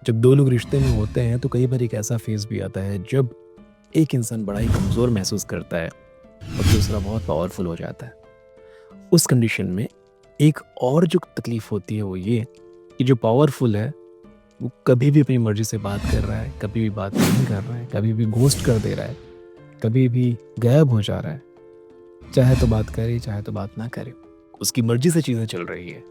जब दो लोग रिश्ते में होते हैं तो कई बार एक ऐसा फेज भी आता है जब एक इंसान बड़ा ही कमज़ोर महसूस करता है और दूसरा बहुत पावरफुल हो जाता है। उस कंडीशन में एक और जो तकलीफ होती है वो ये कि जो पावरफुल है वो कभी भी अपनी मर्जी से बात कर रहा है, कभी भी बात नहीं कर रहा है, कभी भी घोस्ट कर दे रहा है, कभी भी गायब हो जा रहा है। चाहे तो बात करे, चाहे तो बात ना करे, उसकी मर्जी से चीज़ें चल रही है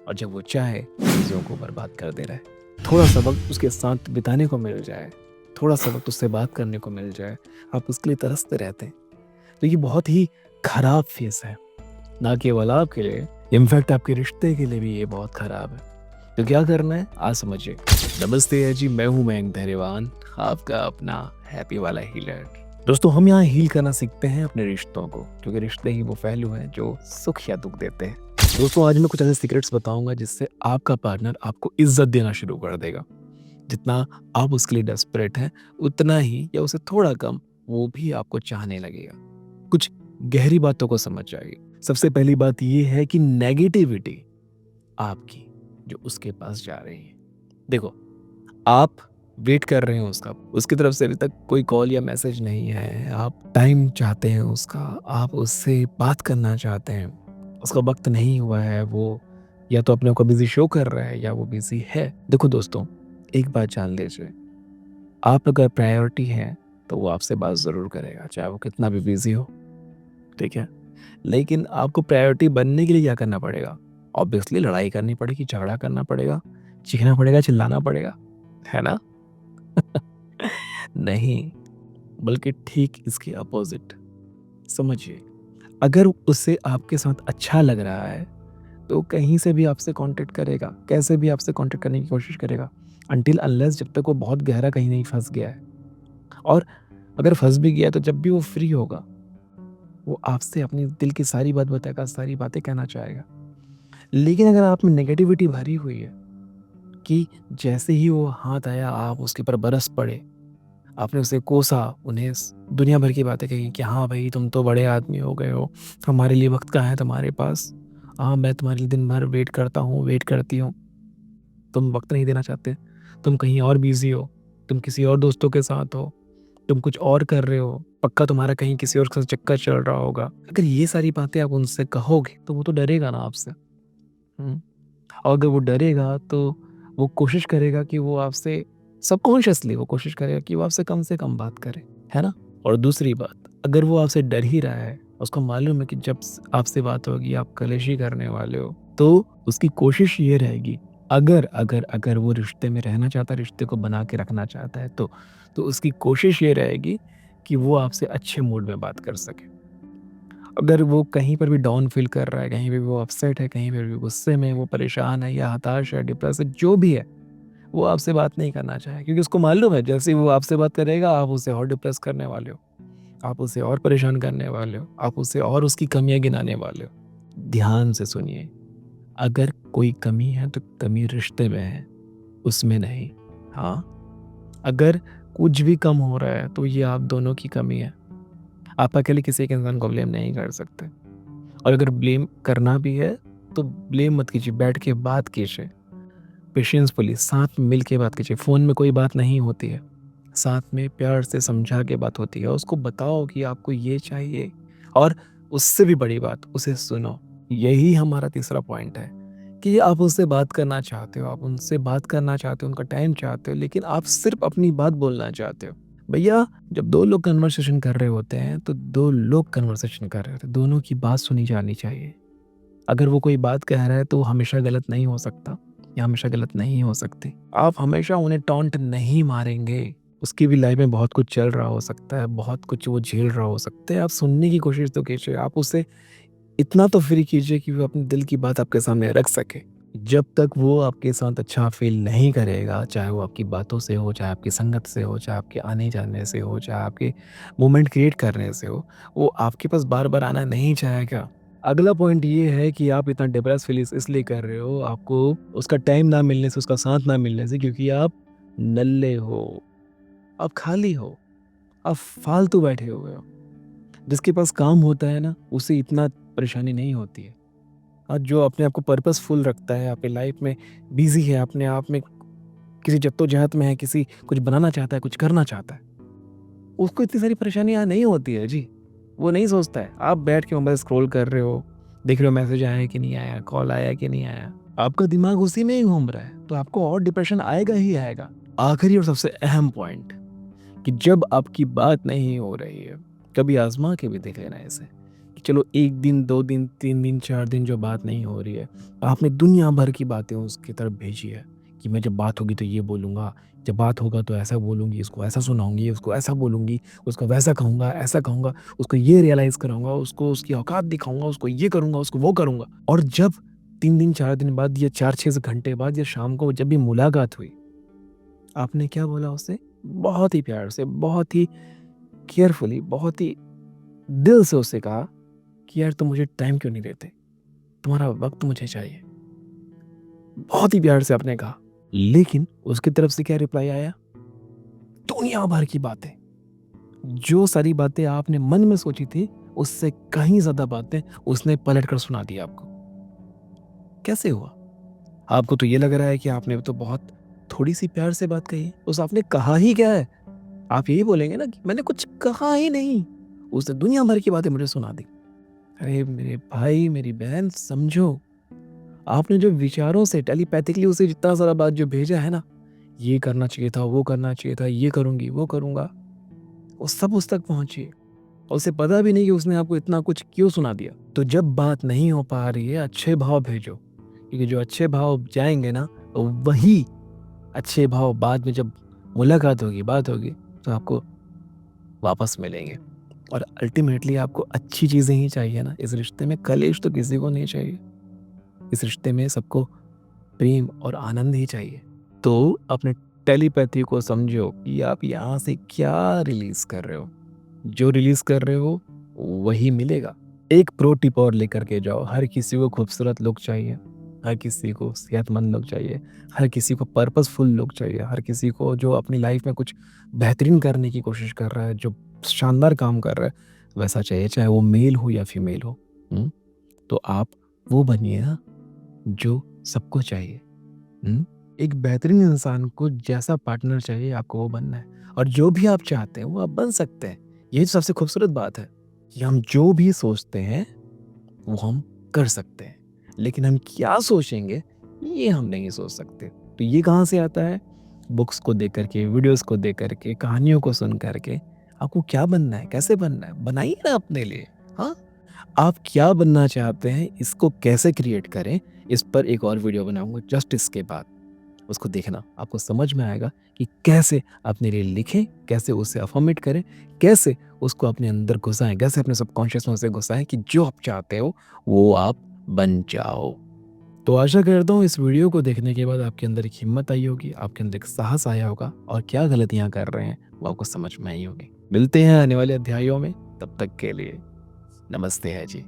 और जब वो चाहे चीज़ों को बर्बाद कर दे रहा है। थोड़ा सा वक्त उसके साथ बिताने को मिल जाए, थोड़ा सा वक्त उससे बात करने को मिल जाए, आप उसके लिए तरसते रहते हैं। तो ये बहुत ही खराब फेस है, ना केवल आपके लिए, इनफैक्ट आपके रिश्ते के लिए भी ये बहुत खराब है। तो क्या करना है आज समझिए। नमस्ते है जी, मैं हूँ मयंक धैर्यवान, आपका अपना हैप्पी वाला हीलर। दोस्तों, हम यहाँ हील करना सीखते हैं अपने रिश्तों को, क्योंकि रिश्ते ही वो पहलू हैं जो सुख या दुख देते हैं। दोस्तों, आज मैं कुछ ऐसे सीक्रेट्स बताऊंगा जिससे आपका पार्टनर आपको इज्जत देना शुरू कर देगा। जितना आप उसके लिए डेस्परेट हैं, उतना ही या उसे थोड़ा कम वो भी आपको चाहने लगेगा। कुछ गहरी बातों को समझ जाइए। सबसे पहली बात ये है कि नेगेटिविटी आपकी जो उसके पास जा रही है, देखो, आप वेट कर रहे हैं उसका, उसकी तरफ से अभी तक कोई कॉल या मैसेज नहीं है, आप टाइम चाहते हैं उसका, आप उससे बात करना चाहते हैं, उसका वक्त नहीं हुआ है, वो या तो अपने को बिजी शो कर रहा है या वो बिजी है। देखो दोस्तों, एक बात जान लीजिए, आप अगर प्रायोरिटी हैं तो वो आपसे बात ज़रूर करेगा, चाहे वो कितना भी बिजी हो, ठीक है। लेकिन आपको प्रायोरिटी बनने के लिए क्या करना पड़ेगा? ऑब्वियसली लड़ाई करनी पड़ेगी, झगड़ा करना पड़ेगा, चीखना पड़ेगा, चिल्लाना पड़ेगा, है ना? नहीं, बल्कि ठीक इसके अपोजिट। समझिए, अगर उसे आपके साथ अच्छा लग रहा है तो कहीं से भी आपसे कांटेक्ट करेगा, कैसे भी आपसे कांटेक्ट करने की कोशिश करेगा, अनटिल अनलेस जब तक वो बहुत गहरा कहीं नहीं फंस गया है। और अगर फंस भी गया है तो जब भी वो फ्री होगा, वो आपसे अपनी दिल की सारी बात बताएगा, सारी बातें कहना चाहेगा। लेकिन अगर आप में नेगेटिविटी भरी हुई है कि जैसे ही वो हाथ आया आप उसके ऊपर बरस पड़े, आपने उसे कोसा, उन्हें दुनिया भर की बातें कही कि हाँ भाई, तुम तो बड़े आदमी हो गए हो, हमारे लिए वक्त कहाँ है तुम्हारे पास, हाँ मैं तुम्हारे लिए दिन भर वेट करता हूँ, वेट करती हूँ, तुम वक्त नहीं देना चाहते, तुम कहीं और बिजी हो, तुम किसी और दोस्तों के साथ हो, तुम कुछ और कर रहे हो, पक्का तुम्हारा कहीं किसी और के साथ चक्कर चल रहा होगा। अगर ये सारी बातें आप उनसे कहोगे तो वो तो डरेगा ना आपसे। और अगर वो डरेगा तो वो कोशिश करेगा कि वो आपसे, सबकॉन्शियसली वो कोशिश करेगा कि वो आपसे कम से कम बात करे, है ना? और दूसरी बात, अगर वो आपसे डर ही रहा है, उसको मालूम है कि जब आपसे बात होगी आप कलेशी करने वाले हो, तो उसकी कोशिश ये रहेगी, अगर अगर अगर वो रिश्ते में रहना चाहता है, रिश्ते को बना के रखना चाहता है, तो उसकी कोशिश ये रहेगी कि वो आपसे अच्छे मूड में बात कर सके। अगर वो कहीं पर भी डाउन फील कर रहा है, कहीं पे भी वो अपसेट है, कहीं पे भी गुस्से में, वो परेशान है या हताश है, डिप्रेस है, जो भी है, वो आपसे बात नहीं करना चाहे, क्योंकि उसको मालूम है जैसे ही वो आपसे बात करेगा आप उसे और डिप्रेस करने वाले हो, आप उसे और परेशान करने वाले हो, आप उसे और उसकी कमियां गिनाने वाले हो। ध्यान से सुनिए, अगर कोई कमी है तो कमी रिश्ते में है, उसमें नहीं। हाँ, अगर कुछ भी कम हो रहा है तो ये आप दोनों की कमी है। आप अकेले किसी एक इंसान को ब्लेम नहीं कर सकते। और अगर ब्लेम करना भी है तो ब्लेम मत कीजिए, बैठ के बात कीजिए, पेशेंसफुली साथ में मिल के बात कीजिए। फ़ोन में कोई बात नहीं होती है, साथ में प्यार से समझा के बात होती है। उसको बताओ कि आपको ये चाहिए, और उससे भी बड़ी बात, उसे सुनो। यही हमारा तीसरा पॉइंट है कि आप उससे बात करना चाहते हो, आप उनसे बात करना चाहते हो, उनका टाइम चाहते हो, लेकिन आप सिर्फ अपनी बात बोलना चाहते हो। भैया, जब दो लोग कन्वर्सेशन कर रहे होते हैं तो दो लोग कन्वर्सेशन कर रहे होते हैं, दोनों की बात सुनी जानी चाहिए। अगर वो कोई बात कह रहा है तो वो हमेशा गलत नहीं हो सकता या हमेशा गलत नहीं हो सकती। आप हमेशा उन्हें टॉन्ट नहीं मारेंगे, उसकी भी लाइफ में बहुत कुछ चल रहा हो सकता है, बहुत कुछ वो झेल रहा हो सकता है। आप सुनने की कोशिश तो कीजिए, आप उसे इतना तो फ्री कीजिए कि वो अपने दिल की बात आपके सामने रख सके। जब तक वो आपके साथ अच्छा फील नहीं करेगा, चाहे वो आपकी बातों से हो, चाहे आपकी संगत से हो, चाहे आपके आने जाने से हो, चाहे आपके मोमेंट क्रिएट करने से हो, वो आपके पास बार बार आना नहीं चाहेगा। अगला पॉइंट ये है कि आप इतना डिप्रेस फील इसलिए कर रहे हो, आपको उसका टाइम ना मिलने से, उसका साथ ना मिलने से, क्योंकि आप नल्ले हो, आप खाली हो, आप फालतू बैठे हुए हो। जिसके पास काम होता है ना, उसे इतना परेशानी नहीं होती है। और जो अपने आप को पर्पसफुल रखता है, अपनी लाइफ में बिजी है, अपने आप में किसी जद्दोजहद में है, किसी कुछ बनाना चाहता है, कुछ करना चाहता है, उसको इतनी सारी परेशानियाँ नहीं होती है जी। वो नहीं सोचता है। आप बैठ के मोबाइल स्क्रॉल कर रहे हो, देख रहे हो मैसेज आया है कि नहीं आया, कॉल आया है कि नहीं आया। आपका दिमाग उसी में ही घूम रहा है, तो आपको और डिप्रेशन आएगा ही आएगा। आखिरी और सबसे अहम पॉइंट कि जब आपकी बात नहीं हो रही है, कभी आज़मा के भी देख लेना ऐसे कि चलो 1 दिन, 2 दिन, 3 दिन, 4 दिन जो बात नहीं हो रही है, आपने दुनिया भर की बातें उसकी तरफ भेजी है कि मैं जब बात होगी तो ये बोलूँगा, जब बात होगा तो ऐसा बोलूँगी, इसको ऐसा सुनाऊँगी, उसको ऐसा बोलूँगी, उसको वैसा कहूँगा, ऐसा कहूँगा, उसको ये रियलाइज़ कराऊँगा, उसको उसकी औकात दिखाऊँगा, उसको ये करूँगा, उसको वो करूँगा। और जब 3 दिन, 4 दिन बाद या 4-6 घंटे बाद या शाम को जब भी मुलाकात हुई, आपने क्या बोला उससे? बहुत ही प्यार से, बहुत ही केयरफुली, बहुत ही दिल से उससे कहा कि यार तुम मुझे टाइम क्यों नहीं देते? तुम्हारा वक़्त मुझे चाहिए। बहुत ही प्यार से आपने कहा। लेकिन उसकी तरफ से क्या रिप्लाई आया? दुनिया भर की बातें। जो सारी बातें आपने मन में सोची थी, उससे कहीं ज़्यादा बातें उसने पलट कर सुना दी आपको। कैसे हुआ? आपको तो ये लग रहा है कि आपने तो बहुत थोड़ी-सी प्यार से बात कही है। उस आपने कहा ही क्या है? आप यही बोलेंगे ना कि मैंने कुछ कहा ही नहीं। उसने दुनिया भर की बातें मुझे सुना दी। अरे मेरे भाई, मेरी बहन समझो, आपने जो विचारों से टेलीपैथिकली उसे जितना सारा बात जो भेजा है ना, ये करना चाहिए था, वो करना चाहिए था, ये करूँगी, वो करूँगा, वो सब उस तक पहुँची और उसे पता भी नहीं कि उसने आपको इतना कुछ क्यों सुना दिया। तो जब बात नहीं हो पा रही है, अच्छे भाव भेजो, क्योंकि जो अच्छे भाव जाएँगे ना, वही अच्छे भाव बाद में जब मुलाकात होगी, बात होगी, तो आपको वापस मिलेंगे। और अल्टीमेटली आपको अच्छी चीज़ें ही चाहिए ना, इस रिश्ते में कलेश तो किसी को नहीं चाहिए। इस रिश्ते में सबको प्रेम और आनंद ही चाहिए। तो अपने टेलीपैथी को समझो कि आप यहाँ से क्या रिलीज़ कर रहे हो। जो रिलीज़ कर रहे हो, वही मिलेगा। एक प्रो टिप और लेकर के जाओ, हर किसी को खूबसूरत लोग चाहिए, हर किसी को सेहतमंद लोग चाहिए, हर किसी को पर्पसफुल लोग चाहिए, हर किसी को जो अपनी लाइफ में कुछ बेहतरीन करने की कोशिश कर रहा है, जो शानदार काम कर रहा है, वैसा चाहिए, चाहे वो मेल हो या फीमेल हो। हुँ? तो आप वो बनिए ना जो सबको चाहिए। हुँ? एक बेहतरीन इंसान को जैसा पार्टनर चाहिए आपको वो बनना है और जो भी आप चाहते हैं वो आप बन सकते हैं। यही सबसे खूबसूरत बात है कि हम जो भी सोचते हैं वो हम कर सकते हैं। लेकिन हम क्या सोचेंगे ये हम नहीं सोच सकते। तो ये कहाँ से आता है? बुक्स को देख कर के, वीडियोज़ को देख कर के, कहानियों को सुन कर के। आपको क्या बनना है, कैसे बनना है, बनाइए ना अपने लिए। हाँ? आप क्या बनना चाहते हैं, इसको कैसे क्रिएट करें, इस पर एक और वीडियो बनाऊँगा जस्ट इसके बाद। उसको देखना, आपको समझ में आएगा कि कैसे अपने लिए लिखें, कैसे उसे अफ़र्मेट करें, कैसे उसको अपने अंदर घुसाएँ, कैसे अपने सबकॉन्शियस में उसे घुसाएँ कि जो आप चाहते हो, वो आप बन जाओ। तो आशा करता हूँ इस वीडियो को देखने के बाद आपके अंदर एक हिम्मत आई होगी, आपके अंदर एक साहस आया होगा और क्या गलतियाँ कर रहे हैं, वो आपको समझ में आई होगी। मिलते हैं आने वाले अध्यायों में, तब तक के लिए नमस्ते है जी।